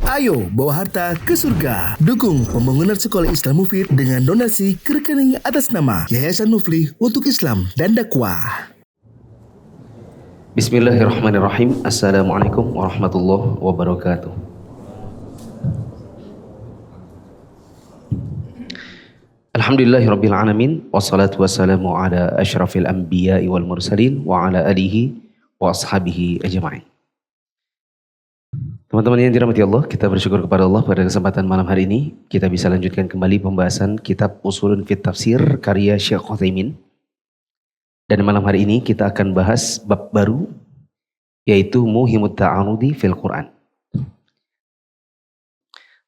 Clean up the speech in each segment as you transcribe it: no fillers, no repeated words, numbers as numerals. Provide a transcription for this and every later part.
Ayo bawa harta ke surga. Dukung pembangunan sekolah Islam Mufid dengan donasi ke rekening atas nama Yayasan Muflih untuk Islam dan Dakwah. Bismillahirrahmanirrahim. Assalamualaikum warahmatullahi wabarakatuh. Alhamdulillahirabbil alamin wassalatu wassalamu ala asyrafil anbiya'i wal mursalin wa ala alihi wa ashabihi ajma'in. Teman-teman yang dirahmati Allah, kita bersyukur kepada Allah pada kesempatan malam hari ini kita bisa lanjutkan kembali pembahasan kitab Ushulun fit Tafsir karya Syekh Utsaimin. Dan malam hari ini kita akan bahas bab baru, yaitu muhimut ta'arudi fil Quran.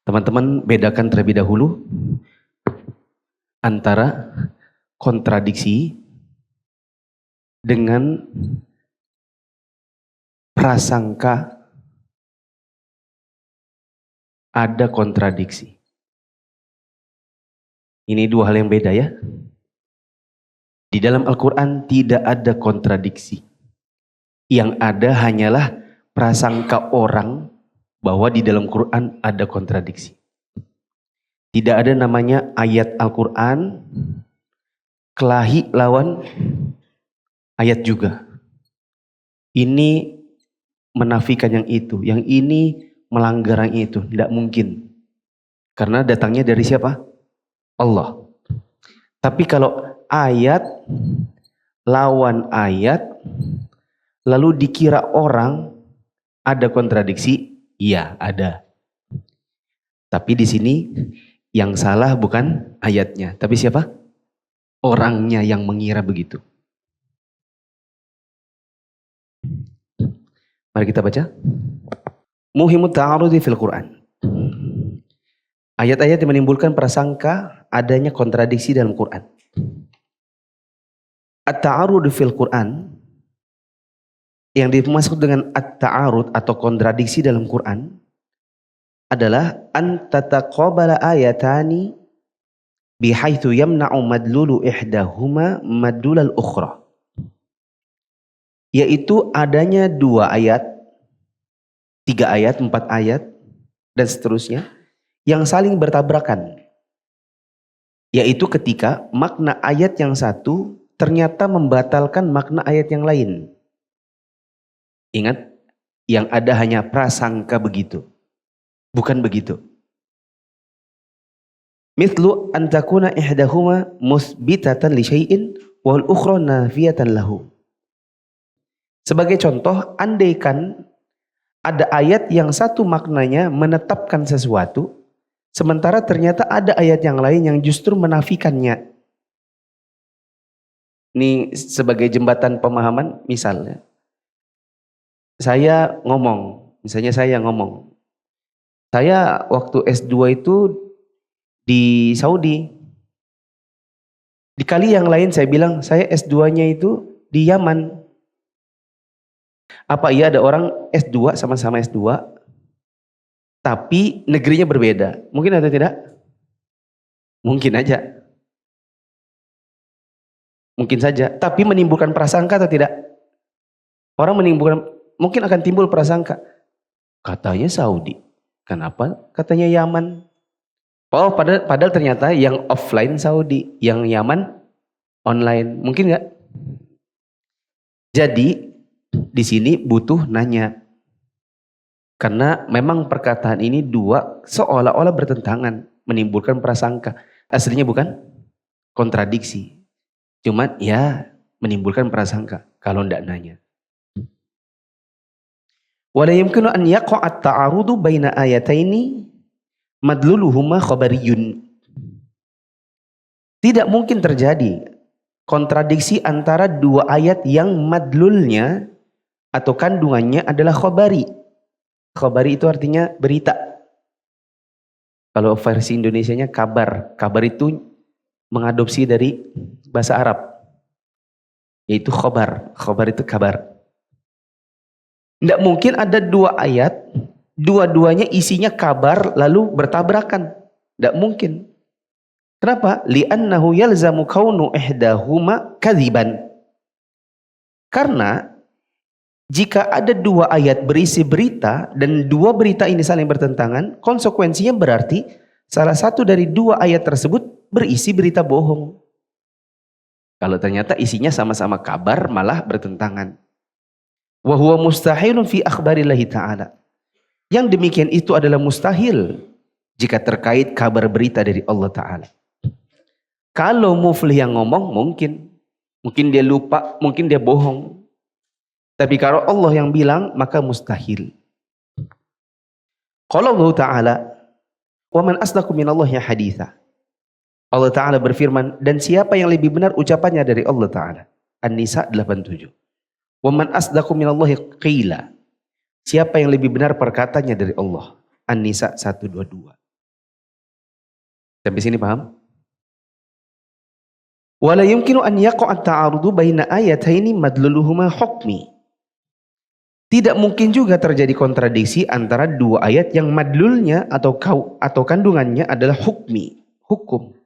Teman-teman bedakan terlebih dahulu antara kontradiksi dengan prasangka ada kontradiksi. Ini dua hal yang beda ya. Di dalam Al-Quran tidak ada kontradiksi. Yang ada hanyalah prasangka orang bahwa di dalam Quran ada kontradiksi. Tidak ada namanya ayat Al-Quran kelahi lawan ayat juga. Ini menafikan yang itu, yang ini melanggar yang itu. Tidak mungkin. Karena datangnya dari siapa? Allah. Tapi kalau ayat lawan ayat lalu dikira orang ada kontradiksi, iya ada. Tapi di sini yang salah bukan ayatnya, tapi siapa? Orangnya yang mengira begitu. Mari kita baca. Muhimut ta'arudi fil Quran. Ayat-ayat yang menimbulkan prasangka adanya kontradiksi dalam Quran. At-ta'arud fil Quran yang dimaksud dengan at-ta'arud atau kontradiksi dalam Quran adalah an tataqabala ayatani bihaitsu yamna'u madlulu ihdahuma madlulal ukhra. Yaitu adanya dua ayat, 3 ayat, 4 ayat dan seterusnya yang saling bertabrakan. Yaitu ketika makna ayat yang satu ternyata membatalkan makna ayat yang lain. Ingat, yang ada hanya prasangka begitu. Bukan begitu. Mithlu an takuna ihdahuma musbitatan li syai'in wal ukhra nafiyatan lahu. Sebagai contoh, andaikan ada ayat yang satu maknanya menetapkan sesuatu, sementara ternyata ada ayat yang lain yang justru menafikannya. Ini sebagai jembatan pemahaman, misalnya. Misalnya saya ngomong. Saya waktu S2 itu di Saudi. Di kali yang lain saya bilang, saya S2-nya itu di Yaman. Apa iya ada orang S2 sama-sama S2, tapi negerinya berbeda? Mungkin atau tidak? Mungkin aja. Mungkin saja. Tapi menimbulkan prasangka atau tidak? Orang mungkin akan timbul prasangka. Katanya Saudi. Kenapa katanya Yaman? Oh, padahal ternyata yang offline Saudi, yang Yaman online. Mungkin nggak? Jadi di sini butuh nanya. Karena memang perkataan ini dua seolah-olah bertentangan, menimbulkan prasangka. Aslinya bukan kontradiksi. Cuman ya menimbulkan prasangka kalau ndak nanya. Wala yumkinu an yaqa'a at-ta'arudu baina ayataini madluluhuma khabariyun. Tidak mungkin terjadi kontradiksi antara dua ayat yang madlulnya atau kandungannya adalah khabari. Khabari itu artinya berita. Kalau versi Indonesianya kabar. Kabar itu mengadopsi dari bahasa Arab, yaitu khobar. Khobar itu kabar. Tidak mungkin ada dua ayat, dua-duanya isinya kabar lalu bertabrakan. Tidak mungkin. Kenapa? Li'annahu yalzamu kaunu ihdahuma kadziban. Karena Jika ada dua ayat berisi berita dan dua berita ini saling bertentangan, konsekuensinya berarti salah satu dari dua ayat tersebut berisi berita bohong. Kalau ternyata isinya sama-sama kabar malah bertentangan. Wa huwa mustahilun fi akhbarillahi ta'ala. Yang demikian itu adalah mustahil jika terkait kabar berita dari Allah Ta'ala. Kalau muflih yang ngomong mungkin dia lupa, mungkin dia bohong. Tapi kalau Allah yang bilang maka mustahil. Qala Allah Ta'ala, "Wa man asdaqu minallahi haditha." Allah Ta'ala berfirman, dan siapa yang lebih benar ucapannya dari Allah Ta'ala. An-Nisa 87. "Wa man asdaqu minallahi qila." Siapa yang lebih benar perkataannya dari Allah. An-Nisa 122. Sampai sini paham? Wala yumkinu an yaqa'a ta'arudu baina ayataini madluluhuma hukmi. Tidak mungkin juga terjadi kontradiksi antara dua ayat yang madlulnya atau kandungannya adalah hukum.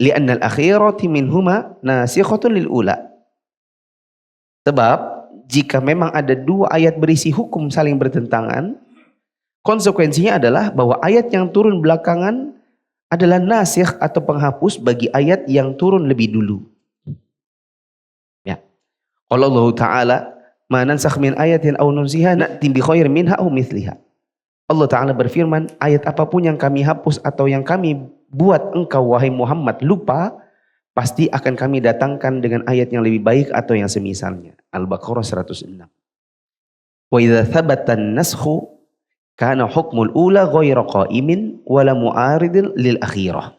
Li'anna al-akhirati minhuma nasikhatun lil ula. Sebab jika memang ada dua ayat berisi hukum saling bertentangan, konsekuensinya adalah bahwa ayat yang turun belakangan adalah nasikh atau penghapus bagi ayat yang turun lebih dulu. Ya. Qala Allah Ta'ala, "Ma nansakh min ayatin aw nunsiha na'ti bi khairin minha aw mithliha." Allah Ta'ala berfirman, ayat apapun yang kami hapus atau yang kami buat engkau wahai Muhammad lupa, pasti akan kami datangkan dengan ayat yang lebih baik atau yang semisalnya. Al-Baqarah 106. Wa idza thabata an-naskhu kana hukmul ula ghairu qa'imin wala mu'aridin lil akhirah.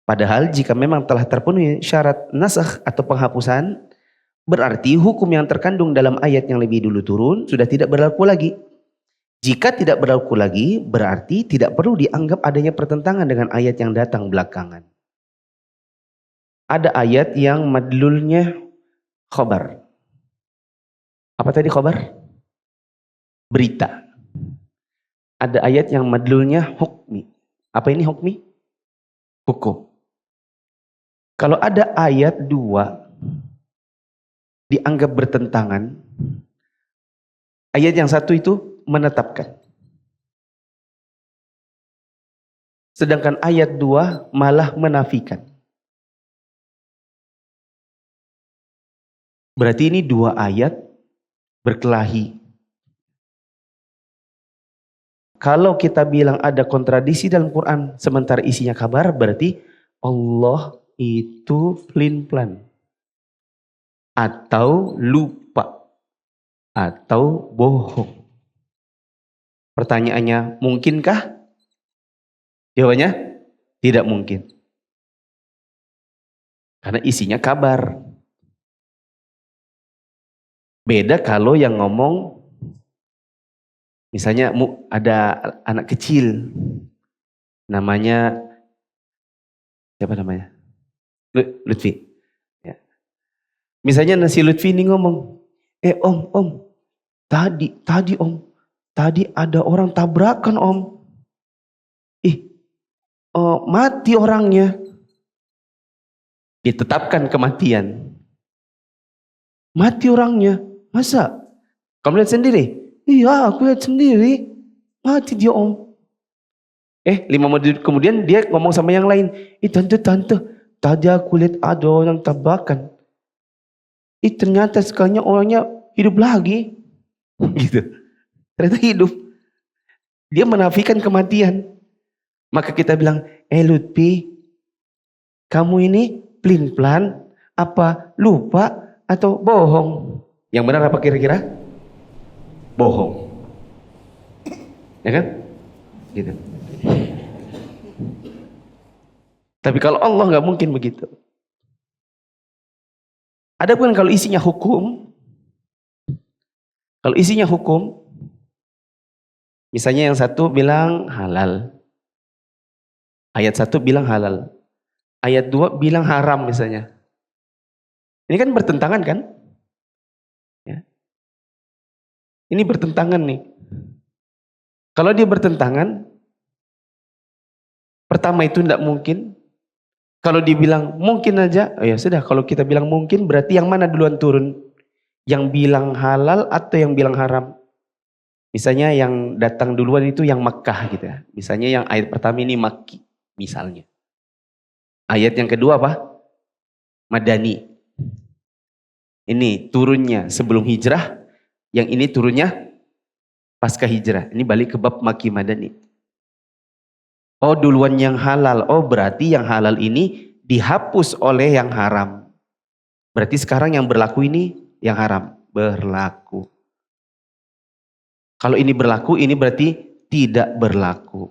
Padahal jika memang telah terpenuhi syarat nasakh atau penghapusan, berarti hukum yang terkandung dalam ayat yang lebih dulu turun sudah tidak berlaku lagi. Jika tidak berlaku lagi, berarti tidak perlu dianggap adanya pertentangan dengan ayat yang datang belakangan. Ada ayat yang madlulnya khabar. Apa tadi khabar? Berita. Ada ayat yang madlulnya hukmi. Apa ini hukmi? Hukum. Kalau ada ayat dua dianggap bertentangan, ayat yang satu itu menetapkan. Sedangkan ayat dua malah menafikan. Berarti ini dua ayat berkelahi. Kalau kita bilang ada kontradiksi dalam Quran sementara isinya kabar, berarti Allah itu pelin-pelan. Atau lupa. Atau bohong. Pertanyaannya, mungkinkah? Jawabannya, tidak mungkin. Karena isinya kabar. Beda kalau yang ngomong, misalnya ada anak kecil, namanya, siapa namanya? Lutfi. Ya. Misalnya si Lutfi ini ngomong, om, tadi om, tadi ada orang tabrakan om. Mati orangnya. Ditetapkan kematian. Mati orangnya. Masa? Kamu lihat sendiri? Iya, aku lihat sendiri. Mati dia om. 5 menit kemudian dia ngomong sama yang lain. Tante, tadi aku lihat ada orang tabrakan. Ternyata sekalinya orangnya hidup lagi. Gitu. Ternyata hidup. Dia menafikan kematian. Maka kita bilang, Lutfi, kamu ini pelin-pelan, apa lupa atau bohong? Yang benar apa kira-kira? Bohong. Ya kan? Gitu. Tapi kalau Allah nggak mungkin begitu. Adapun kalau isinya hukum, misalnya yang satu bilang halal, ayat 1 bilang halal, ayat 2 bilang haram misalnya. Ini kan bertentangan kan? Ya. Ini bertentangan nih. Kalau dia bertentangan, pertama itu tidak mungkin. Kalau dibilang mungkin aja, ya sudah. Kalau kita bilang mungkin, berarti yang mana duluan turun? Yang bilang halal atau yang bilang haram? Misalnya yang datang duluan itu yang Makkah gitu ya. Misalnya yang ayat pertama ini Makki misalnya. Ayat yang kedua apa? Madani. Ini turunnya sebelum hijrah, yang ini turunnya pasca hijrah. Ini balik ke bab Makki Madani. Oh duluan yang halal, oh berarti yang halal ini dihapus oleh yang haram. Berarti sekarang yang berlaku ini yang haram. Berlaku. Kalau ini berlaku, ini berarti tidak berlaku.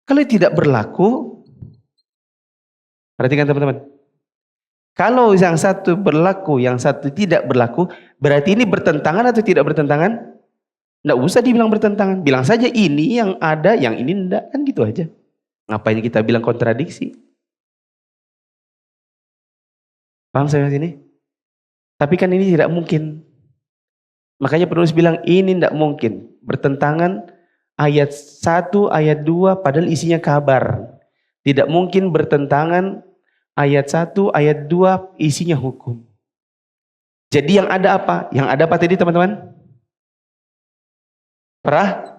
Kalau tidak berlaku, perhatikan teman-teman. Kalau yang satu berlaku, yang satu tidak berlaku, berarti ini bertentangan atau tidak bertentangan? Nggak usah dibilang bertentangan. Bilang saja ini yang ada, yang ini enggak. Kan gitu aja. Ngapain kita bilang kontradiksi? Paham saya sini? Tapi kan ini tidak mungkin. Makanya penulis bilang ini tidak mungkin. Bertentangan ayat 1, ayat 2 padahal isinya kabar. Tidak mungkin bertentangan ayat 1, ayat 2 isinya hukum. Jadi yang ada apa? Yang ada apa tadi teman-teman? Prasangka.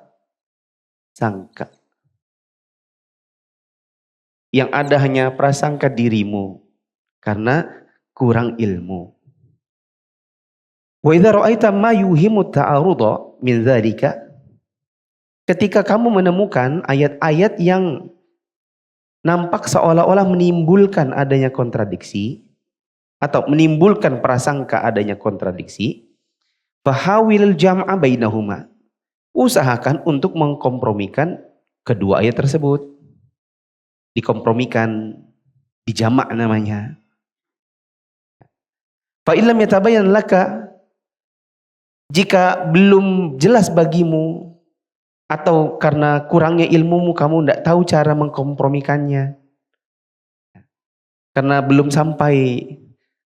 Yang ada hanya prasangka dirimu. Karena kurang ilmu. Wa idza ra'aita ma yuhimu ta'arudha min dzalika, ketika kamu menemukan ayat-ayat yang nampak seolah-olah menimbulkan adanya kontradiksi atau menimbulkan prasangka adanya kontradiksi, fahawilil jam'a bainahuma, usahakan untuk mengkompromikan kedua ayat tersebut. Dikompromikan, dijamak namanya. Fa illam yatabayyan laka, jika belum jelas bagimu atau karena kurangnya ilmumu kamu tidak tahu cara mengkompromikannya, karena belum sampai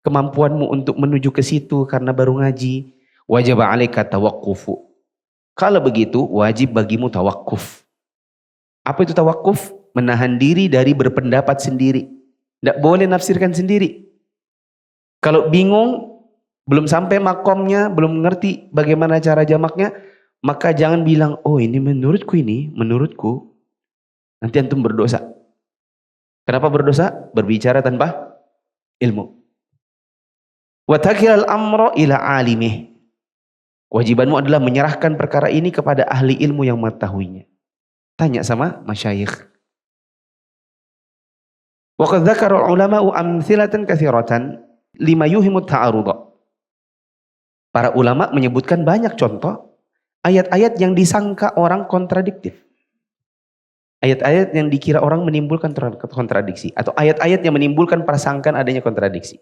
kemampuanmu untuk menuju ke situ karena baru ngaji, wajib 'alaika tawaqqufu. Kalau begitu wajib bagimu tawakuf. Apa itu tawakuf? Menahan diri dari berpendapat sendiri. Tidak boleh nafsirkan sendiri. Kalau bingung, belum sampai makomnya, belum ngerti bagaimana cara jamaknya, maka jangan bilang, oh ini menurutku. Nanti antum berdosa. Kenapa berdosa? Berbicara tanpa ilmu. Wa takilal amra ila alimih. Kewajibanmu adalah menyerahkan perkara ini kepada ahli ilmu yang mengetahuinya. Tanya sama masyayikh. Wa qad dzakara ulama'u amthilatan katsiratan lima yuhimu ta'arudha. Para ulama menyebutkan banyak contoh ayat-ayat yang disangka orang kontradiktif. Ayat-ayat yang dikira orang menimbulkan kontradiksi. Atau ayat-ayat yang menimbulkan prasangkaan adanya kontradiksi.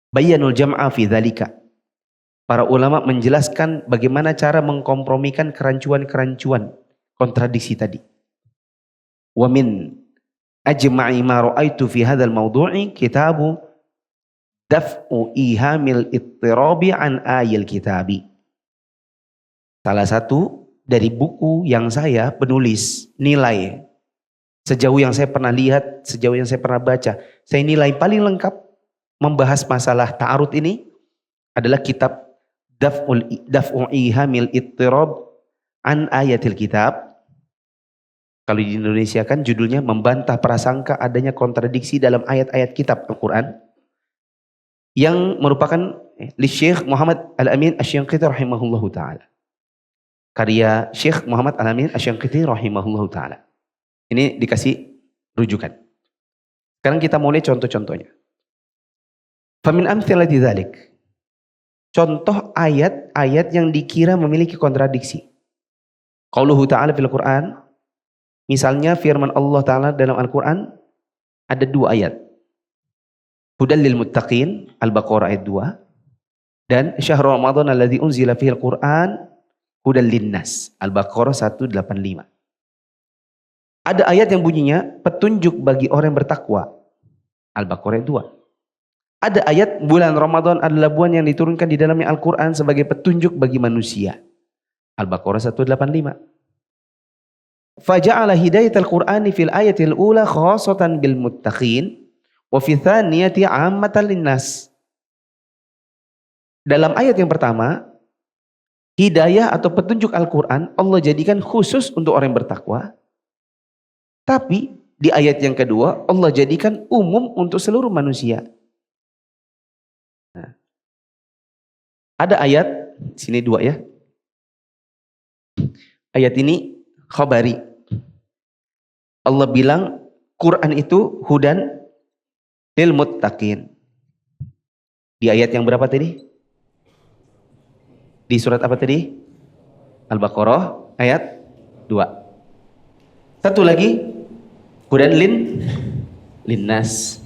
Bayanul jam'a fi dzalika. Para ulama menjelaskan bagaimana cara mengkompromikan kerancuan-kerancuan kontradiksi tadi. Wa min ajma'i ma ra'aitu fi hadzal mawdu'i kitabu Daf'u ihamil ittirabi an ayil kitabi. Salah satu dari buku yang saya penulis nilai sejauh yang saya pernah lihat, sejauh yang saya pernah baca, saya nilai paling lengkap membahas masalah ta'arud ini adalah kitab Daf'u ihamil ittirab an ayatil kitab. Kalau di Indonesia kan judulnya membantah prasangka adanya kontradiksi dalam ayat-ayat kitab Al-Quran, yang merupakan Syekh Muhammad Al-Amin Asy-Syanqiti rahimahullahu ta'ala. Karya Syekh Muhammad Al-Amin Asy-Syanqiti rahimahullahu ta'ala. Ini dikasih rujukan. Sekarang kita mulai contoh-contohnya. Famin amthilati dzalik. Contoh ayat-ayat yang dikira memiliki kontradiksi. Qauluhu ta'ala fil Qur'an. Misalnya firman Allah Ta'ala dalam Al-Quran ada 2 ayat. Hudal lil muttaqin, Al-Baqarah ayat 2. Dan syahrul Ramadan alladzi unzila fihil Qur'an hudal linnas, Al-Baqarah 185. Ada ayat yang bunyinya petunjuk bagi orang yang bertakwa, Al-Baqarah ayat 2. Ada ayat bulan Ramadan adalah bulan yang diturunkan di dalamnya Al-Quran sebagai petunjuk bagi manusia, Al-Baqarah 185. Faja'ala hidayatal Qur'ani fil ayatil ula khassatan bil muttaqin wa fi thaniyati 'ammatan linnas. Dalam ayat yang pertama, hidayah atau petunjuk Al-Quran Allah jadikan khusus untuk orang yang bertakwa. Tapi di ayat yang kedua Allah jadikan umum untuk seluruh manusia. Nah, ada ayat, sini dua ya. Ayat ini khabari. Allah bilang Quran itu hudan lil muttaqin. Di ayat yang berapa tadi? Di surat apa tadi? Al-Baqarah ayat 2. Satu lagi, hudan linnas.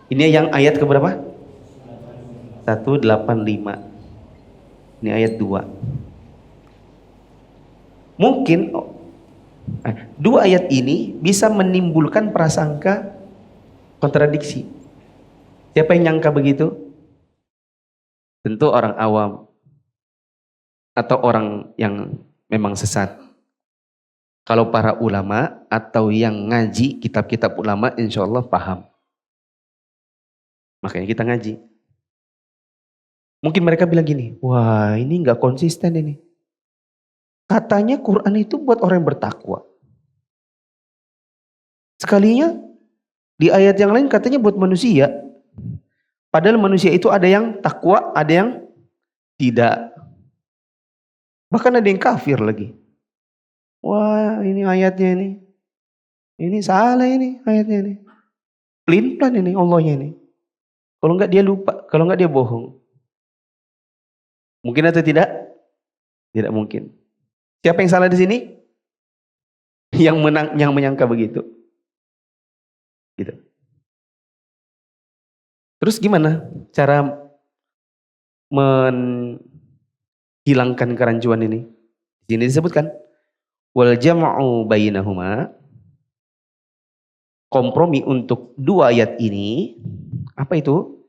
Ini yang ayat ke berapa? 185. Ini ayat 2. Mungkin dua ayat ini bisa menimbulkan prasangka kontradiksi. Siapa yang nyangka begitu? Tentu orang awam atau orang yang memang sesat. Kalau para ulama atau yang ngaji kitab-kitab ulama insya Allah paham. Makanya kita ngaji. Mungkin mereka bilang gini, wah ini nggak konsisten ini. Katanya Quran itu buat orang yang bertakwa. Sekalinya di ayat yang lain katanya buat manusia. Padahal manusia itu ada yang takwa, ada yang tidak. Bahkan ada yang kafir lagi. Wah ini ayatnya ini. Ini salah ini ayatnya ini. Pelin-pelan ini Allahnya ini. Kalau enggak dia lupa, kalau enggak dia bohong. Mungkin atau tidak? Tidak mungkin. Siapa yang salah di sini? Yang menyangka begitu. Gitu. Terus gimana cara menghilangkan kerancuan ini? Di sini disebutkan wal jam'u bainahuma, kompromi untuk dua ayat ini apa itu?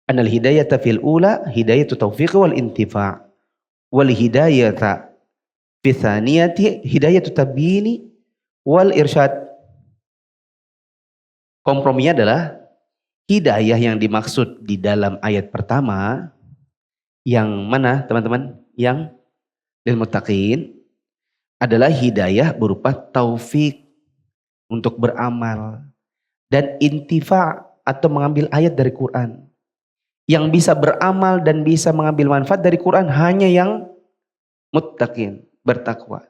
Anal hidayata fil ula hidayatu taufiq wal intifa' wal hidayata fi tsaniyati hidayatu tabyini wal irsyad. Komprominya adalah hidayah yang dimaksud di dalam ayat pertama yang mana teman-teman? Yang lil muttaqin adalah hidayah berupa taufik untuk beramal dan intifa atau mengambil ayat dari Quran. Yang bisa beramal dan bisa mengambil manfaat dari Quran hanya yang muttaqin, bertakwa.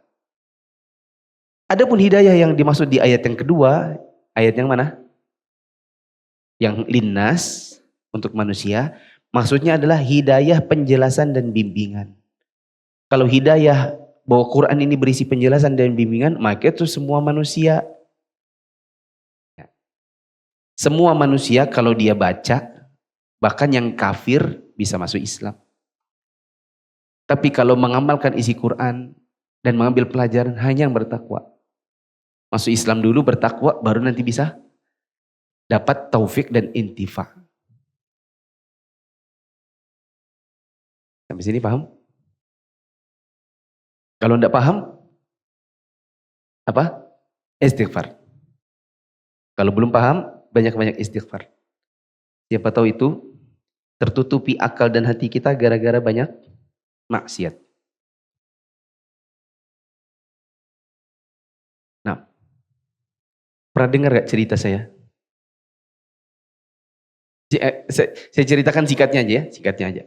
Adapun hidayah yang dimaksud di ayat yang kedua, ayat yang mana? Yang linnas, untuk manusia, maksudnya adalah hidayah penjelasan dan bimbingan. Kalau hidayah bahwa Quran ini berisi penjelasan dan bimbingan, maka itu semua manusia. Semua manusia kalau dia baca, bahkan yang kafir bisa masuk Islam. Tapi kalau mengamalkan isi Quran dan mengambil pelajaran hanya yang bertakwa. Masuk Islam dulu bertakwa, baru nanti bisa dapat taufik dan intifa. Sampai sini paham? Kalau tidak paham, apa? Istighfar. Kalau belum paham, banyak-banyak istighfar. Siapa tahu itu tertutupi akal dan hati kita gara-gara banyak maksiat. Nah, pernah dengar gak cerita saya? Saya ceritakan singkatnya aja ya, singkatnya aja.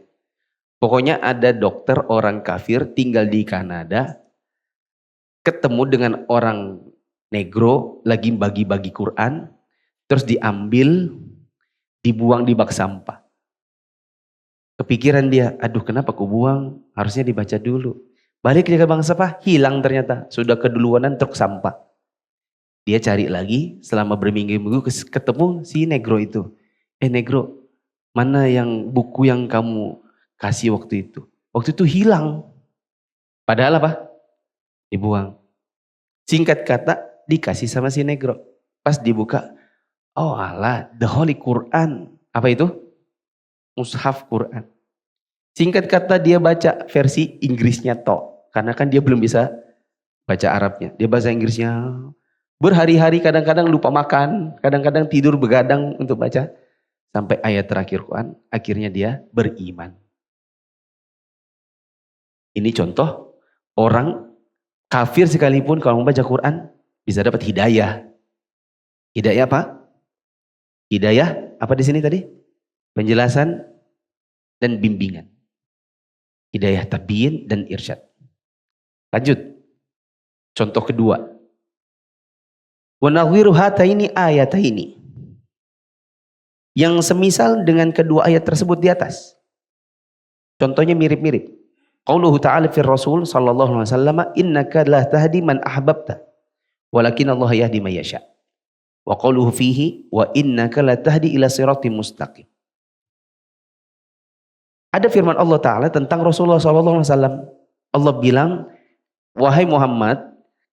Pokoknya ada dokter orang kafir tinggal di Kanada, ketemu dengan orang negro lagi bagi-bagi Quran, terus diambil, dibuang di bak sampah. Kepikiran dia, aduh kenapa aku buang, harusnya dibaca dulu. Balik dia ke bak sampah, hilang ternyata, sudah keduluanan truk sampah. Dia cari lagi, selama berminggu-minggu ketemu si negro itu. Negro, mana yang buku yang kamu kasih waktu itu? Waktu itu hilang. Padahal apa? Dibuang. Singkat kata, dikasih sama si negro. Pas dibuka, oh Allah, the Holy Quran. Apa itu? Mushaf Quran. Singkat kata dia baca versi Inggrisnya toh. Karena kan dia belum bisa baca Arabnya. Dia bahasa Inggrisnya. Berhari-hari kadang-kadang lupa makan. Kadang-kadang tidur begadang untuk baca. sampai ayat terakhir Quran, akhirnya dia beriman. Ini contoh orang kafir sekalipun kalau membaca Quran bisa dapat hidayah. Hidayah apa? Hidayah apa di sini tadi? Penjelasan dan bimbingan. Hidayah tabiin dan irsyad. Lanjut. Contoh kedua. Wa nadhiru hataini ayataini. Yang semisal dengan kedua ayat tersebut di atas. Contohnya mirip-mirip. Qauluhu ta'ala fir Rasul sallallahu alaihi wasallam, innaka la tahdi man ahbabta, walakin Allah yahdi man yasha. Wa qauluhu fihi, wa innaka la tahdi ila siratim mustaqim. Ada firman Allah Ta'ala tentang Rasulullah sallallahu alaihi wasallam. Allah bilang, wahai Muhammad,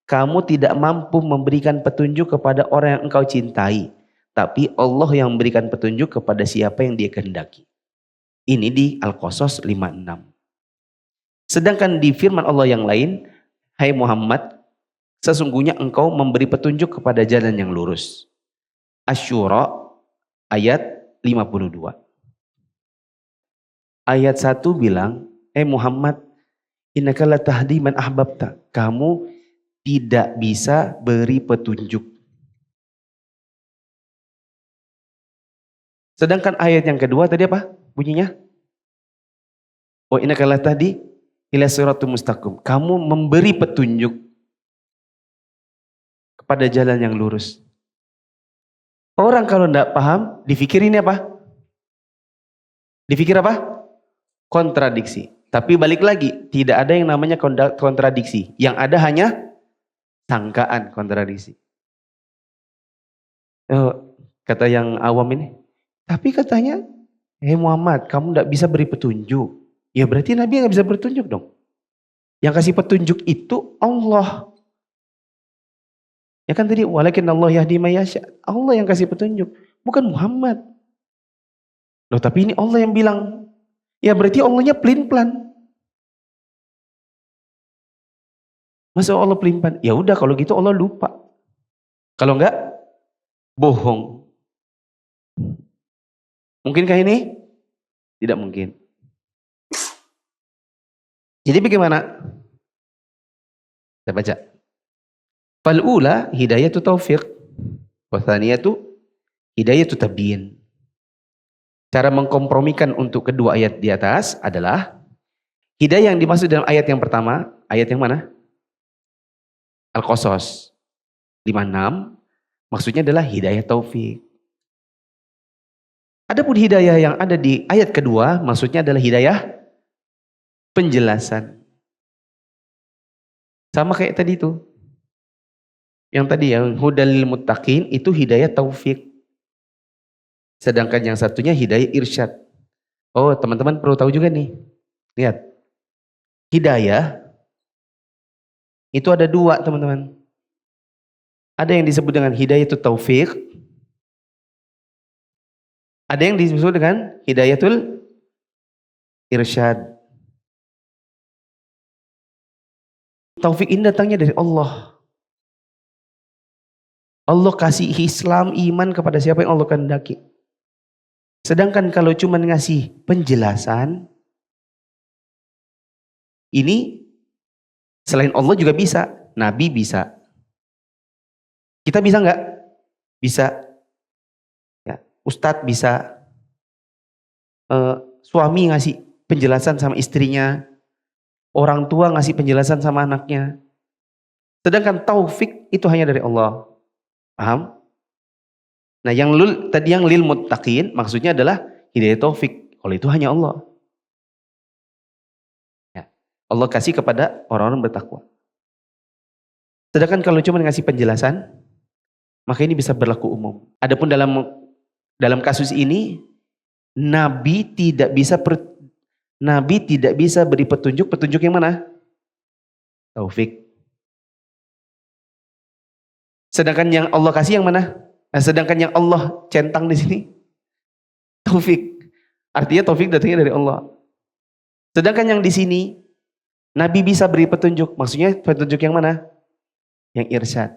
kamu tidak mampu memberikan petunjuk kepada orang yang engkau cintai, tapi Allah yang memberikan petunjuk kepada siapa yang Dia kehendaki. Ini di Al-Qasas 56. Sedangkan di firman Allah yang lain, hai Muhammad, sesungguhnya engkau memberi petunjuk kepada jalan yang lurus. Asy-Syura ayat 52. Ayat 1 bilang, hai Muhammad, innaka la tahdi man ahbabta. Kamu tidak bisa beri petunjuk. Sedangkan ayat yang kedua tadi apa bunyinya? Wa innaka la tahdi ila siratul mustaqim. Kamu memberi petunjuk kepada jalan yang lurus. Orang kalau tidak paham, difikir ini apa? Dipikir apa? Kontradiksi. Tapi balik lagi, tidak ada yang namanya kontradiksi. Yang ada hanya sangkaan kontradiksi. Kata yang awam ini, tapi katanya, Muhammad, kamu tidak bisa beri petunjuk. Ya berarti Nabi nggak bisa bertunjuk dong. Yang kasih petunjuk itu Allah. Ya kan tadi walakin Allah yahdi may yasha. Allah yang kasih petunjuk, bukan Muhammad. Loh tapi ini Allah yang bilang. Ya berarti Allahnya pelin-pelan. Masa Allah pelin-pelan? Ya udah kalau gitu Allah lupa. Kalau enggak bohong. Mungkinkah ini? Tidak mungkin. Jadi bagaimana? Saya baca. Fal-ula hidayatu taufiq, wa tsaniyatu hidayatu tabyin. Cara mengkompromikan untuk kedua ayat di atas adalah hidayah yang dimaksud dalam ayat yang pertama, ayat yang mana? Al-Qasas 56, maksudnya adalah hidayah taufik. Adapun hidayah yang ada di ayat kedua, maksudnya adalah hidayah penjelasan. Sama kayak tadi itu. Yang tadi yang hudalil muttaqin itu hidayah taufik. Sedangkan yang satunya hidayah irsyad. Oh teman-teman perlu tahu juga nih. Lihat. Hidayah itu ada dua teman-teman. Ada yang disebut dengan hidayatul taufik. Ada yang disebut dengan hidayatul irsyad. Taufik ini datangnya dari Allah. Allah kasih Islam, iman kepada siapa yang Allah kehendaki. Sedangkan kalau cuma ngasih penjelasan, ini selain Allah juga bisa. Nabi bisa. Kita bisa nggak? Bisa. Ya, Ustadz bisa. Suami ngasih penjelasan sama istrinya. Orang tua ngasih penjelasan sama anaknya. Sedangkan taufik itu hanya dari Allah. Paham? Nah yang tadi yang lil muttaqin maksudnya adalah hidayah taufik. Kalau itu hanya Allah. Ya, Allah kasih kepada orang-orang bertakwa. Sedangkan kalau cuma ngasih penjelasan, maka ini bisa berlaku umum. Adapun dalam kasus ini, Nabi tidak bisa beri petunjuk yang mana? Taufik. Sedangkan yang Allah kasih yang mana? Nah, sedangkan yang Allah centang di sini taufik. Artinya taufik datangnya dari Allah. Sedangkan yang di sini Nabi bisa beri petunjuk. Maksudnya petunjuk yang mana? Yang irsyad.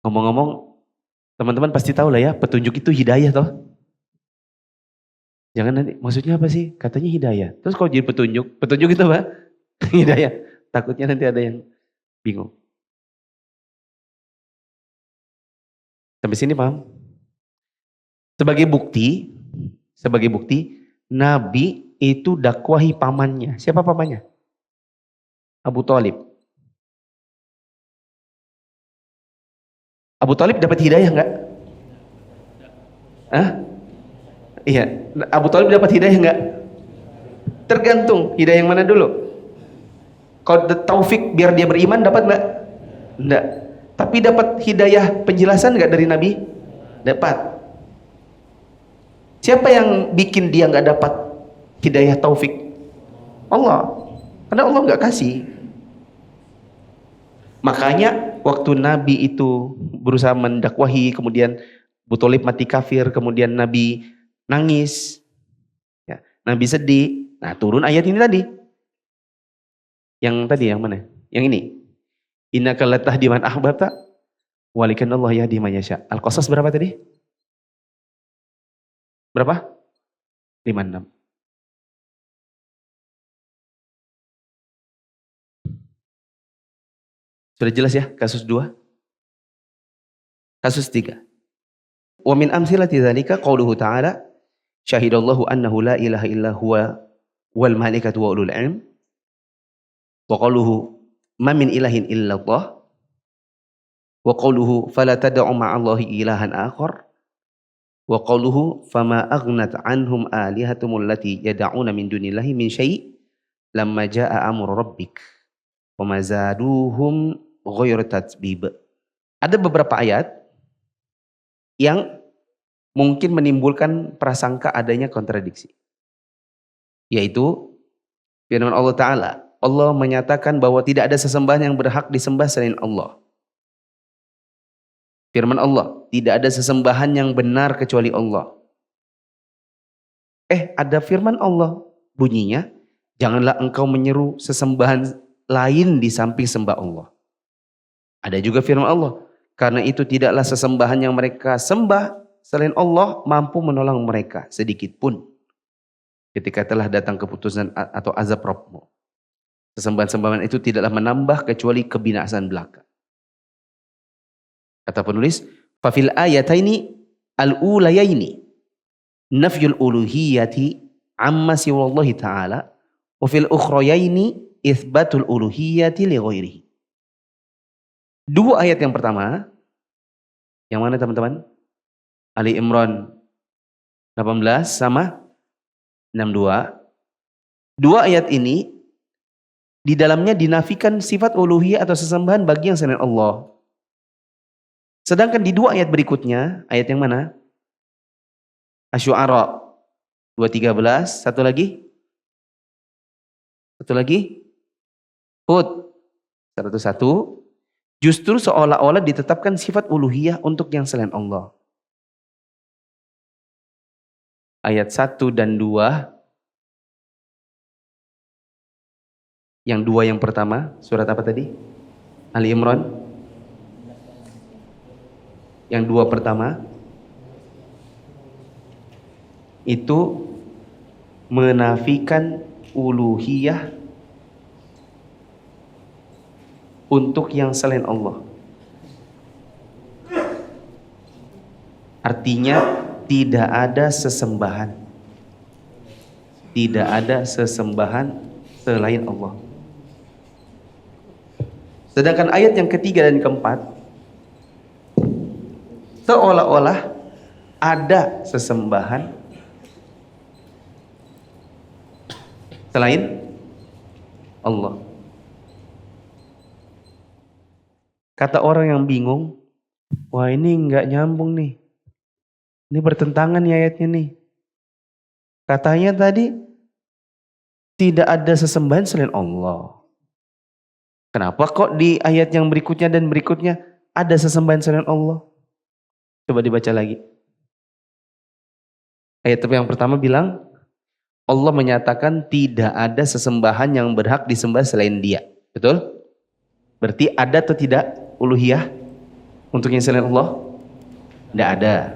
Ngomong-ngomong, Teman-teman pasti tahu lah ya, petunjuk itu hidayah toh. Jangan nanti, maksudnya apa sih? Katanya hidayah. Terus kalau jadi petunjuk, petunjuk itu apa? Hidayah. Takutnya nanti ada yang bingung. Sampai sini paham? Sebagai bukti, Nabi itu dakwahi pamannya. Siapa pamannya? Abu Thalib. Abu Thalib dapat hidayah enggak? Hah? Iya. Abu Thalib dapat hidayah enggak? Tergantung hidayah yang mana dulu. Kalau taufik biar dia beriman dapat enggak? Enggak. Tapi dapat hidayah penjelasan enggak dari Nabi? Dapat. Siapa yang bikin dia enggak dapat hidayah taufik? Allah. Karena Allah enggak kasih. Makanya waktu Nabi itu berusaha mendakwahi, kemudian Abu Thalib mati kafir, kemudian Nabi nangis, ya, Nabi sedih. Nah turun ayat ini tadi. Yang tadi yang mana? Yang ini. Innaka latahdi man ahbabta walikanallahu yahdi man yasha. Al-Qasas berapa tadi? Berapa? 56. Sudah jelas ya kasus 2? Kasus 3. Wa min amthilati dzalika qauluhu ta'ala syahidallahu annahu la ilaha illa huwa wal malaikatu wa ulul ilm wa qauluhu ma min ilahin illallah wa qauluhu fala tad'u ma'allahi ilahan akhar wa qauluhu fama aghnat anhum alihatumul lati yad'una min dunillahi min syai' lamma jaa amru rabbik wa mazaduhum ghairu tatbib. Ada beberapa ayat yang mungkin menimbulkan prasangka adanya kontradiksi. Yaitu firman Allah Ta'ala. Allah menyatakan bahwa tidak ada sesembahan yang berhak disembah selain Allah. Firman Allah, tidak ada sesembahan yang benar kecuali Allah. Ada firman Allah, bunyinya, janganlah engkau menyeru sesembahan lain di samping sembah Allah. Ada juga firman Allah, karena itu tidaklah sesembahan yang mereka sembah selain Allah mampu menolong mereka sedikit pun ketika telah datang keputusan atau azab Rabbmu. Sesembahan-sembahan itu tidaklah menambah kecuali kebinasaan belaka. Kata penulis, fafil ayataini al-ulayaini nafyul uluhiyati amma siwallahi ta'ala wa fil ukhrayaini itsbatul uluhiyati li ghairihi. Dua ayat yang pertama, yang mana teman-teman? Ali Imran 18 sama 62. Dua ayat ini di dalamnya dinafikan sifat uluhiyah atau sesembahan bagi yang selain Allah. Sedangkan di dua ayat berikutnya, ayat yang mana? Asy-Syu'ara 213, satu lagi? Hud 101. Justru seolah-olah ditetapkan sifat uluhiyah untuk yang selain Allah. Ayat 1 dan 2. Yang 2 yang pertama, surat apa tadi? Ali Imran. Yang 2 pertama, itu menafikan uluhiyah untuk yang selain Allah. Artinya tidak ada sesembahan. Tidak ada sesembahan selain Allah. Sedangkan ayat yang ketiga dan keempat, seolah-olah ada sesembahan selain Allah. Kata orang yang bingung, wah ini nggak nyambung nih. Ini bertentangan nih ayatnya nih. Katanya tadi tidak ada sesembahan selain Allah. Kenapa kok di ayat yang berikutnya dan berikutnya ada sesembahan selain Allah? Coba dibaca lagi. Ayat yang pertama bilang, Allah menyatakan tidak ada sesembahan yang berhak disembah selain Dia. Betul? Berarti ada atau tidak uluhiyah untuk yang selain Allah? Tidak ada.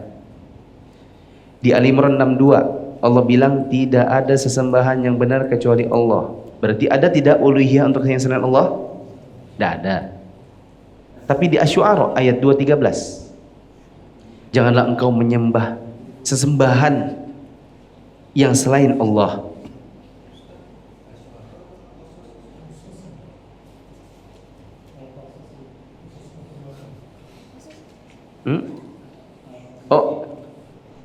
Di Ali Imran 62 Allah bilang tidak ada sesembahan yang benar kecuali Allah. Berarti ada tidak uluhiyah untuk yang selain Allah? Tidak ada. Tapi di Asy-Syu'ara ayat 213, janganlah engkau menyembah sesembahan yang selain Allah. Oh,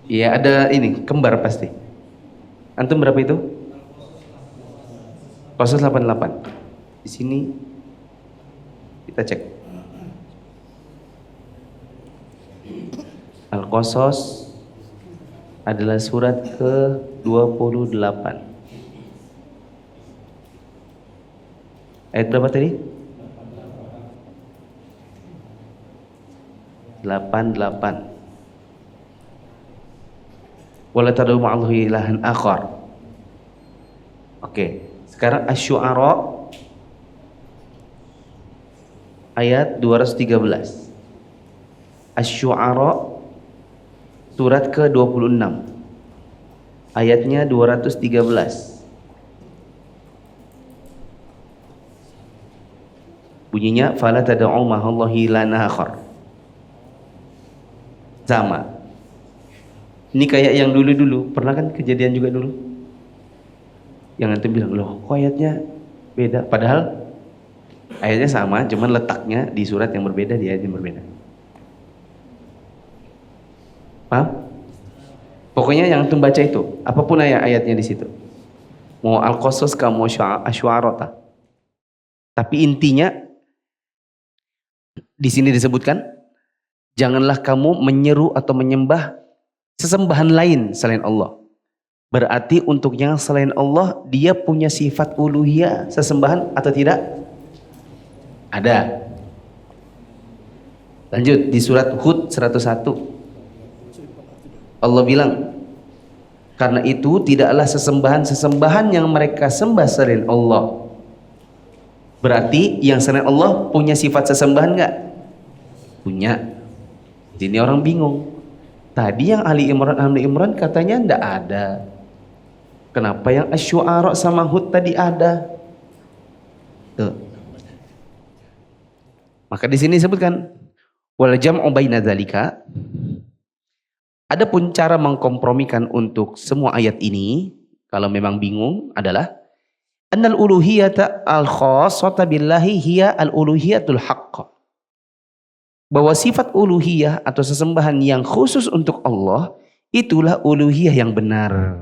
iya ada ini kembar pasti. Antum berapa itu? Qasas 88. Di sini kita cek. Al-Qasas adalah surat ke-28. Ayat berapa tadi? 88. Wala tad'u ma'allahi ilahan akhar. Oke, sekarang Asy-Syu'ara ayat 213. Asy-Syu'ara surat ke-26 ayatnya 213. Bunyinya fala tad'u ma'allahi ilahan akhar. Sama. Ini kayak yang dulu-dulu, pernah kan kejadian juga dulu? Yang antum bilang, loh kok ayatnya beda? Padahal ayatnya sama, cuman letaknya di surat yang berbeda, di ayat yang berbeda. Paham? Pokoknya yang antum baca itu, apapun ayatnya di situ. Mau Al-Qasas, mau Asy-Syu'ara. Tapi intinya di sini disebutkan, janganlah kamu menyeru atau menyembah sesembahan lain selain Allah. Berarti untuk yang selain Allah dia punya sifat uluhiyah sesembahan atau tidak? Ada. Lanjut di surat Hud 101. Allah bilang, karena itu tidaklah sesembahan yang mereka sembah selain Allah. Berarti yang selain Allah punya sifat sesembahan enggak? Punya. Ini orang bingung. Tadi yang Ali Imran katanya ndak ada. Kenapa yang Asy-Syu'ara sama Hud tadi ada? Tuh. Maka di sini disebutkan wal jam'u baina dzalika. Adapun cara mengkompromikan untuk semua ayat ini, kalau memang bingung adalah annal uluhiyata al-khassata billahi hiya al-uluhiyatul haqq. Bahwa sifat uluhiyah atau sesembahan yang khusus untuk Allah itulah uluhiyah yang benar.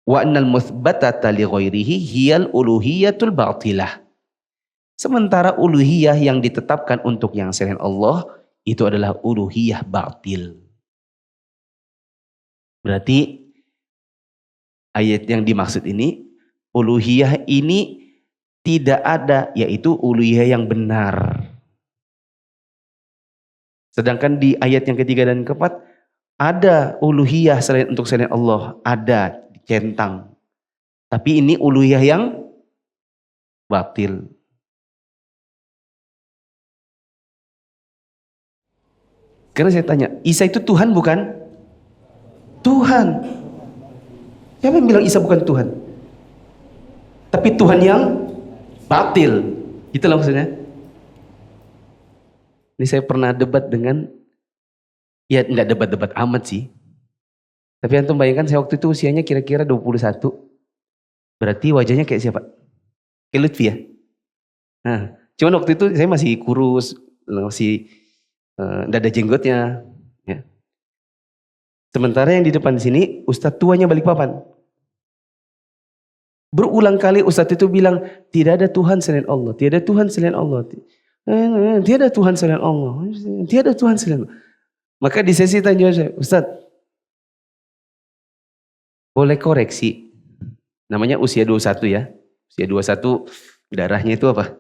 Wa annal muthbatata li ghairihi hiyal uluhiyatul batilah. Sementara uluhiyah yang ditetapkan untuk yang selain Allah itu adalah uluhiyah batil. Berarti ayat yang dimaksud ini uluhiyah ini tidak ada, yaitu uluhiyah yang benar. Sedangkan di ayat yang ketiga dan keempat ada uluhiyah untuk selain Allah, ada centang. Tapi ini uluhiyah yang batil. Karena saya tanya, Isa itu Tuhan bukan? Tuhan. Siapa yang bilang Isa bukan Tuhan? Tapi Tuhan yang batil. Itulah maksudnya. Ini saya pernah debat dengan, ya enggak debat-debat amat sih. Tapi antum bayangkan saya waktu itu usianya kira-kira 21. Berarti wajahnya kayak siapa? Kayak Lutfi ya? Nah, cuman waktu itu saya masih kurus, masih enggak ada jenggotnya. Ya. Sementara yang di depan sini, Ustadz tuanya Balikpapan. Berulang kali Ustadz itu bilang, tidak ada Tuhan selain Allah, tidak ada Tuhan selain Allah. Tiada Tuhan selain Allah. Tiada Tuhan selain Allah. Maka di sesi tanya saya, Ustaz, boleh koreksi? Namanya usia 21 ya. Usia 21 darahnya itu apa?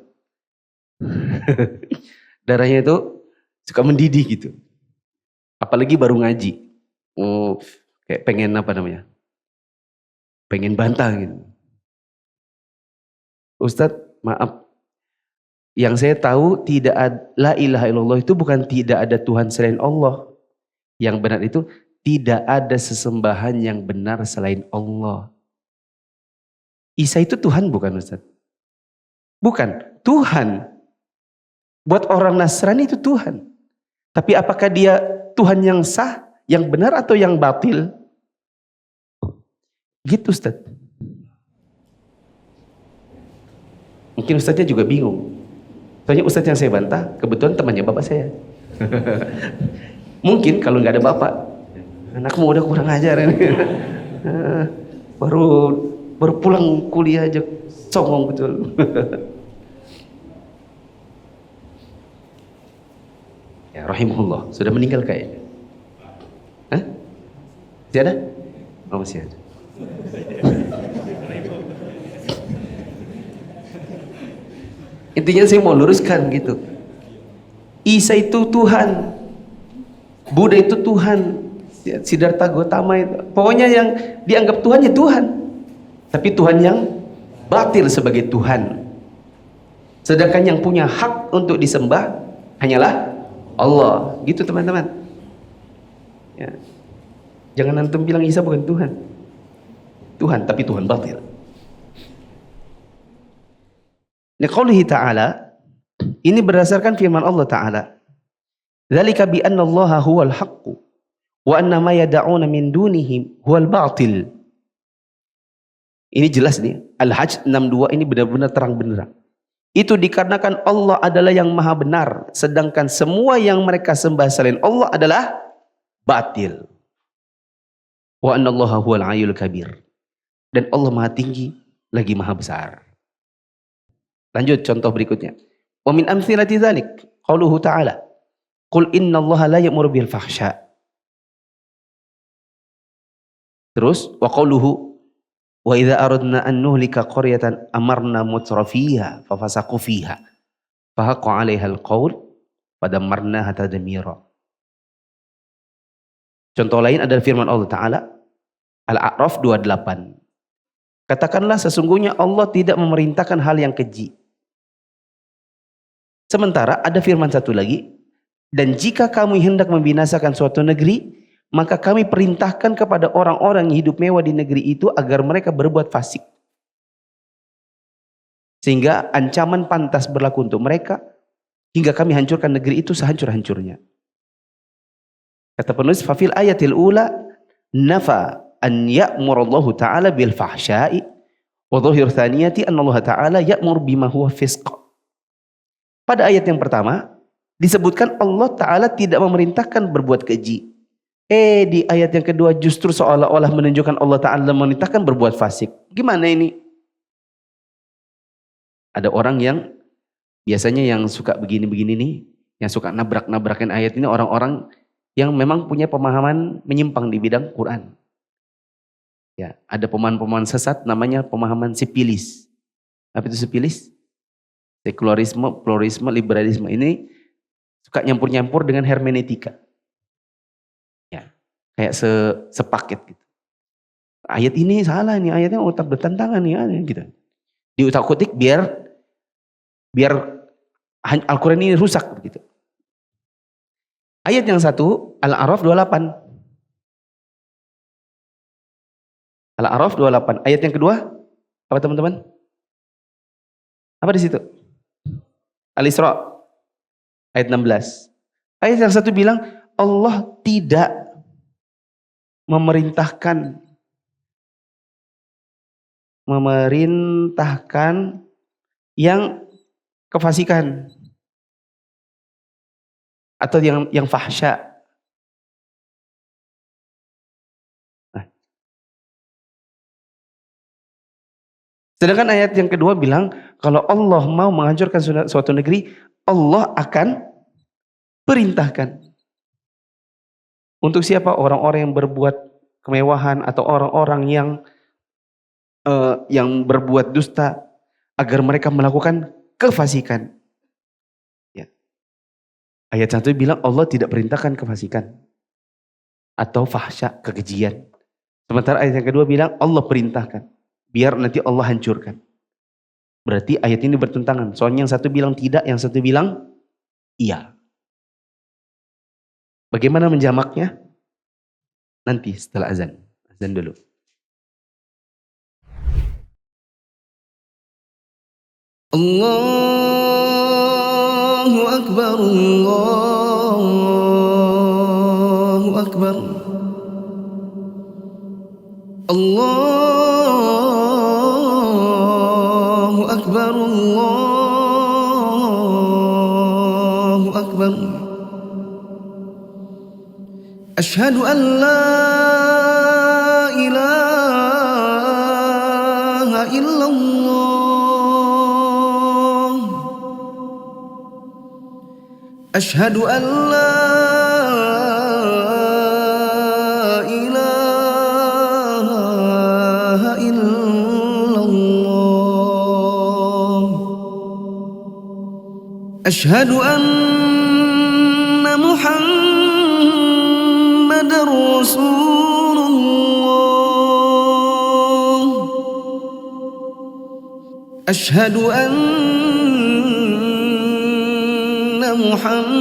Darahnya itu suka mendidih gitu. Apalagi baru ngaji. Oh, kayak pengen apa namanya? Pengen bantah gitu. Ustaz, maaf. Yang saya tahu tidak ada, la ilaha illallah itu bukan tidak ada Tuhan selain Allah. Yang benar itu tidak ada sesembahan yang benar selain Allah. Isa itu Tuhan bukan Ustaz? Bukan, Tuhan. Buat orang Nasrani itu Tuhan. Tapi apakah dia Tuhan yang sah, yang benar atau yang batil? Gitu Ustaz. Mungkin Ustaznya juga bingung. Soalnya Ustaz yang saya bantah, kebetulan temannya bapak saya. Mungkin kalau nggak ada bapak, anakmu udah kurang ajar ini. baru pulang kuliah aja songong betul. Ya rahimahullah, sudah meninggal kayaknya. Hah? Masih ada? Oh masih ada. Intinya saya mau luruskan gitu. Isa itu Tuhan, Buddha itu Tuhan, Siddhartha Gautama itu. Pokoknya yang dianggap Tuhan ya Tuhan. Tapi Tuhan yang batil sebagai Tuhan. Sedangkan yang punya hak untuk disembah hanyalah Allah. Gitu teman-teman. Ya. Jangan antum bilang Isa bukan Tuhan. Tuhan, tapi Tuhan batil. Liqaulihi ta'ala, ini berdasarkan firman Allah Ta'ala. Dzalika bi anna Allaha huwal haqqu wa anna ma yad'una min dunihi huwal batil. Ini jelas nih, Al-Hajj 62 ini benar-benar terang benderang. Itu dikarenakan Allah adalah yang maha benar, sedangkan semua yang mereka sembah selain Allah adalah batil. Wa anna Allaha huwal aliyyul kabir. Dan Allah maha tinggi lagi maha besar. Lanjut contoh berikutnya. Wa min amthilati dzalik qauluhu ta'ala. Qul innallaha la ya'muru bil fahsya. Terus wa qauluhu wa idza aradna an nuhlika qaryatan amarna mutrafiha fafasaqu fiha fahaqqa 'alaiha al-qaul fadammarnaha tadmira. Contoh lain adalah firman Allah Ta'ala Al-A'raf 28. Katakanlah sesungguhnya Allah tidak memerintahkan hal yang keji. Sementara ada firman satu lagi, dan jika kamu hendak membinasakan suatu negeri, maka kami perintahkan kepada orang-orang yang hidup mewah di negeri itu agar mereka berbuat fasik. Sehingga ancaman pantas berlaku untuk mereka, hingga kami hancurkan negeri itu sehancur-hancurnya. Kata penulis, fafil ayatil ula nafa an ya'murallahu ta'ala bil fahsya'i wa dhahir thaniyati anna Allah ta'ala ya'mur bima huwa fisq. Pada ayat yang pertama disebutkan Allah Ta'ala tidak memerintahkan berbuat keji. Di ayat yang kedua justru seolah-olah menunjukkan Allah Ta'ala memerintahkan berbuat fasik. Gimana ini? Ada orang yang biasanya yang suka begini-begini nih, yang suka nabrak-nabrakin ayat ini, orang-orang yang memang punya pemahaman menyimpang di bidang Quran. Ya, ada pemahaman-pemahaman sesat namanya pemahaman sipilis. Apa itu sipilis? Sekularisme, pluralisme, liberalisme ini suka nyampur-nyampur dengan hermeneutika. Ya, kayak sepaket gitu. Ayat ini salah nih, ayatnya otak bertentangan nih, gitu. Diutak-utik biar Al-Quran ini rusak begitu. Ayat yang satu, Al-A'raf 28. Al-A'raf 28. Ayat yang kedua, apa teman-teman? Apa di situ? Al-Isra ayat 16. Ayat yang satu bilang Allah tidak memerintahkan yang kefasikan atau yang fahsya. Sedangkan ayat yang kedua bilang, kalau Allah mau menghancurkan suatu negeri, Allah akan perintahkan. Untuk siapa? Orang-orang yang berbuat kemewahan atau orang-orang yang berbuat dusta, agar mereka melakukan kefasikan. Ya. Ayat 1 bilang Allah tidak perintahkan kefasikan atau fahsya, kekejian. Sementara ayat yang kedua bilang Allah perintahkan. Biar nanti Allah hancurkan. Berarti ayat ini bertentangan. Soalnya yang satu bilang tidak, yang satu bilang iya. Bagaimana menjamaknya? Nanti setelah azan. Azan dulu. Allahu Akbar, Allahu Akbar, Allahu Akbar, Allahu Akbar. Asyhadu an la ilaha illallah. Asyhadu an la ilaha illallah. Asyhadu anna Muhammadar Rasulullah. Asyhadu anna Muhammadar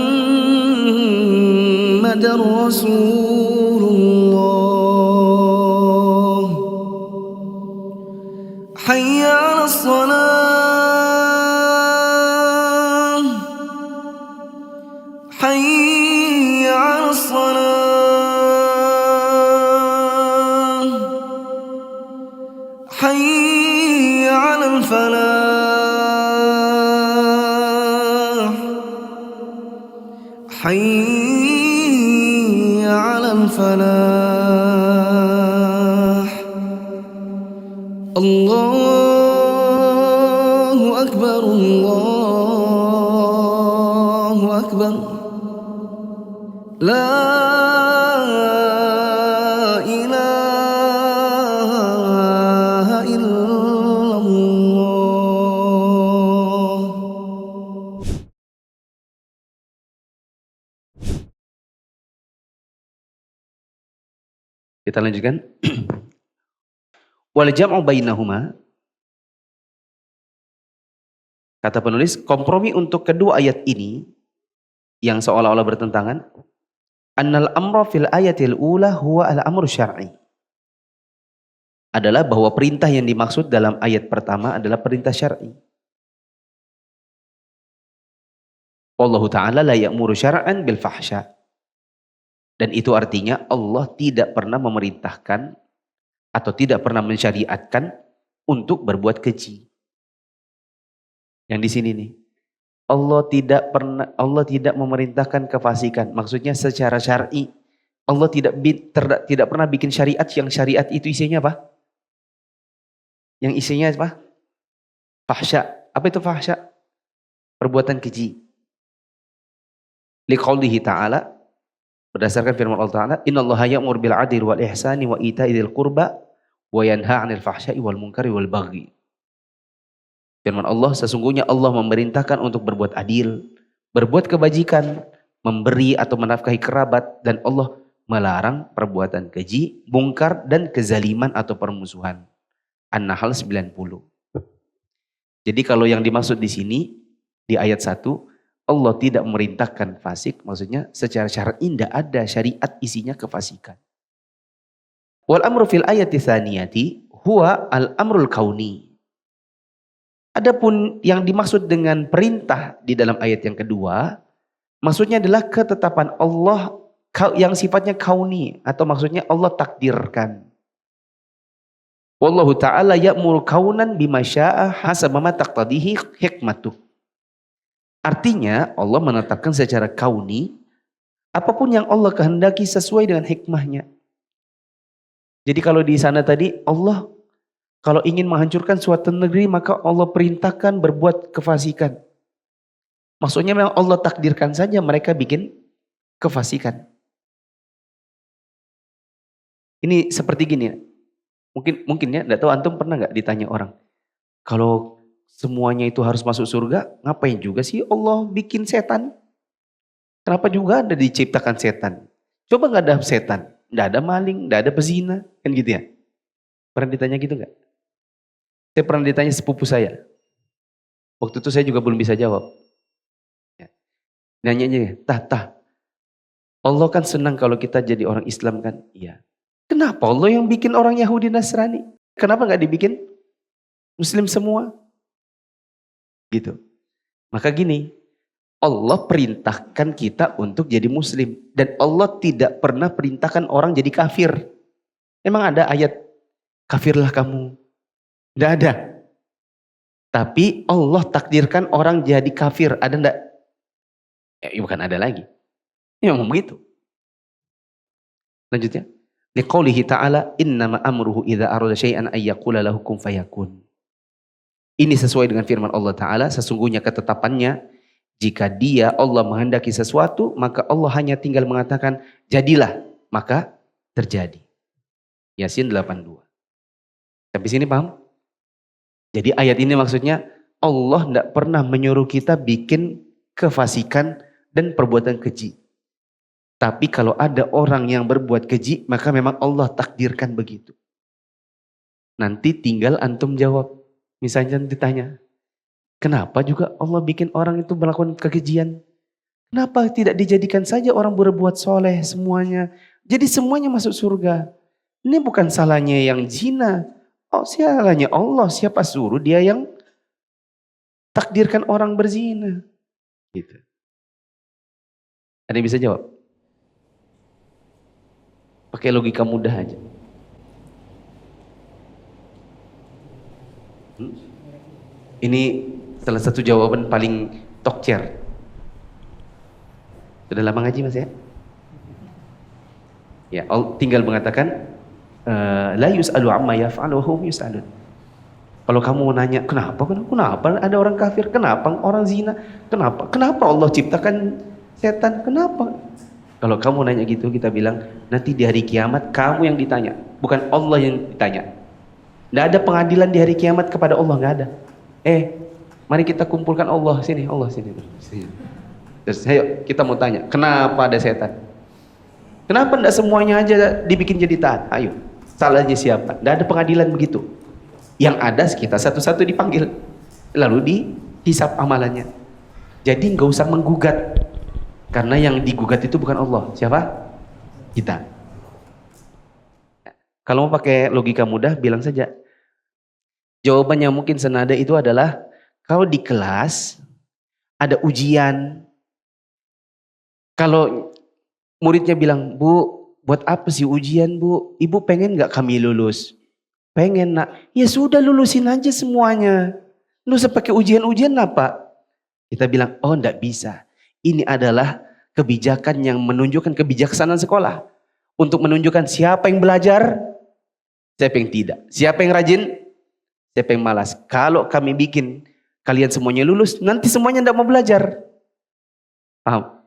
Rasulullah. Hayya 'alas salah. Hayya 'alas salah. Hayya 'alal falah. Hayya 'alal falah. Allahu Akbar, Allahu Akbar. La ilaha illallah. Kita lanjutkan. Wal jam'u bainahuma. Kata penulis, kompromi untuk kedua ayat ini yang seolah-olah bertentangan. Annal amra fil ayatil ula huwa al-amru syar'i. Adalah bahwa perintah yang dimaksud dalam ayat pertama adalah perintah syar'i. Wallahu ta'ala la ya'muru syar'an bil fahsya. Dan itu artinya Allah tidak pernah memerintahkan atau tidak pernah mensyariatkan untuk berbuat keji. Yang di sini nih. Allah tidak memerintahkan kefasikan. Maksudnya secara syar'i Allah tidak pernah bikin syariat yang syariat itu isinya apa? Yang isinya apa? Fahsya. Apa itu fahsya? Perbuatan keji. Liqaulihi ta'ala, berdasarkan firman Allah Ta'ala, innallaha ya'muru bil 'adli wal ihsani wa ita'i dzil qurba wa yanha 'anil fahsya'i wal munkari wal baghi. Firman Allah, sesungguhnya Allah memerintahkan untuk berbuat adil, berbuat kebajikan, memberi atau menafkahi kerabat, dan Allah melarang perbuatan keji, mungkar, dan kezaliman atau permusuhan. An-Nahl 90. Jadi kalau yang dimaksud di sini, di ayat 1, Allah tidak memerintahkan fasik, maksudnya secara syar'i tidak ada syariat isinya kefasikan. Wal amru fil ayati tsaniyati huwa al-amrul kauni. Adapun yang dimaksud dengan perintah di dalam ayat yang kedua, maksudnya adalah ketetapan Allah yang sifatnya kauni, atau maksudnya Allah takdirkan. Wallahu ta'ala ya'muru kaunan bima sya'a hasaba ma taqtadihi hikmatuh. Artinya Allah menetapkan secara kauni apapun yang Allah kehendaki sesuai dengan hikmahnya. Jadi kalau di sana tadi Allah kalau ingin menghancurkan suatu negeri maka Allah perintahkan berbuat kefasikan. Maksudnya memang Allah takdirkan saja mereka bikin kefasikan. Ini seperti gini. Mungkin ya, enggak tahu antum pernah enggak ditanya orang. Kalau semuanya itu harus masuk surga, ngapain juga sih Allah bikin setan? Kenapa juga ada diciptakan setan? Coba enggak ada setan, enggak ada maling, enggak ada pezina, kan gitu ya? Pernah ditanya gitu enggak? Saya pernah ditanya sepupu saya. Waktu itu saya juga belum bisa jawab. Ya. Nanya-nanya, tah, Allah kan senang kalau kita jadi orang Islam kan? Iya. Kenapa Allah yang bikin orang Yahudi Nasrani? Kenapa nggak dibikin Muslim semua? Gitu. Maka gini, Allah perintahkan kita untuk jadi Muslim. Dan Allah tidak pernah perintahkan orang jadi kafir. Emang ada ayat, kafirlah kamu? Tidak ada. Tapi Allah takdirkan orang jadi kafir. Ada enggak? Bukan ada lagi. Ya ngomong begitu. Lanjutnya. Liqaulihi ta'ala innama amruhu idza arada syai'an ay yaqula lahu kun fayakun. Ini sesuai dengan firman Allah Ta'ala, sesungguhnya ketetapannya jika dia Allah menghendaki sesuatu, maka Allah hanya tinggal mengatakan jadilah, maka terjadi. Yasin 82. Sampai sini paham? Jadi ayat ini maksudnya Allah tidak pernah menyuruh kita bikin kefasikan dan perbuatan keji. Tapi kalau ada orang yang berbuat keji, maka memang Allah takdirkan begitu. Nanti tinggal antum jawab. Misalnya ditanya, kenapa juga Allah bikin orang itu melakukan kekejian? Kenapa tidak dijadikan saja orang berbuat soleh semuanya? Jadi semuanya masuk surga. Ini bukan salahnya yang zina. Oh, salahnya Allah. Siapa suruh dia yang takdirkan orang berzina? Gitu. Ada yang bisa jawab? Pakai logika mudah aja. Ini salah satu jawaban paling tokcer. Sudah lama ngaji Mas ya? Ya, tinggal mengatakan la yus'alu amma yaf'alu hum yus'alun. Kalau kamu nanya kenapa ada orang kafir, kenapa orang zina, kenapa Allah ciptakan setan, kenapa? Kalau kamu nanya gitu, kita bilang nanti di hari kiamat kamu yang ditanya, bukan Allah yang ditanya. Tidak ada pengadilan di hari kiamat kepada Allah, nggak ada. Mari kita kumpulkan Allah sini. Terus ayo kita mau tanya, kenapa ada setan? Kenapa tidak semuanya aja dibikin jadi taat? Ayo, salahnya siapa? Tidak ada pengadilan begitu. Yang ada kita satu-satu dipanggil, lalu dihisap amalannya. Jadi nggak usah menggugat, karena yang digugat itu bukan Allah. Siapa? Kita. Kalau mau pakai logika mudah, bilang saja. Jawaban yang mungkin senada itu adalah kalau di kelas ada ujian. Kalau muridnya bilang, Bu, buat apa sih ujian Bu? Ibu pengen gak kami lulus? Pengen nak. Ya sudah lulusin aja semuanya. Lu usah pakai ujian-ujian apa? Kita bilang, oh enggak bisa. Ini adalah kebijakan yang menunjukkan kebijaksanaan sekolah. Untuk menunjukkan siapa yang belajar, siapa yang tidak. Siapa yang rajin, siapa yang malas. Kalau kami bikin kalian semuanya lulus, nanti semuanya tidak mau belajar. Paham?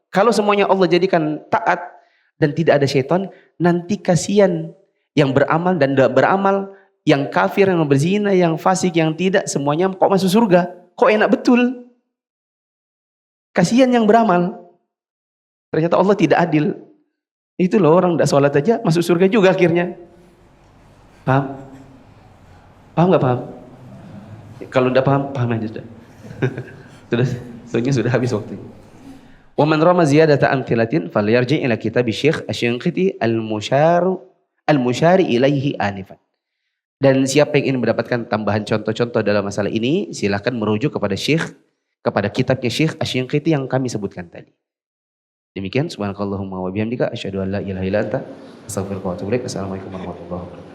Kalau semuanya Allah jadikan taat dan tidak ada syaitan, nanti kasihan yang beramal dan tidak beramal, yang kafir, yang berzina, yang fasik, yang tidak, semuanya kok masuk surga. Kok enak betul. Kasihan yang beramal. Ternyata Allah tidak adil. Itu loh, orang tidak sholat aja masuk surga juga akhirnya. Paham? Paham gak paham? Kalau tidak paham, paham aja sudah. Soalnya sudah habis waktunya. Wa man rama ziyadata amthilatin falyarji ila kitab Syekh Asy-Syanqiti al-musyari ilaihi anifan. Dan siapa yang ingin mendapatkan tambahan contoh-contoh dalam masalah ini, silakan merujuk kepada Syekh, kepada kitabnya Syekh Asy-Syanqiti yang kami sebutkan tadi. Demikian subhanakallahumma wa bihamdika asyhadu an la ilaha illa anta astaghfiruka wa atubu ilaik. Assalamualaikum warahmatullahi wabarakatuh.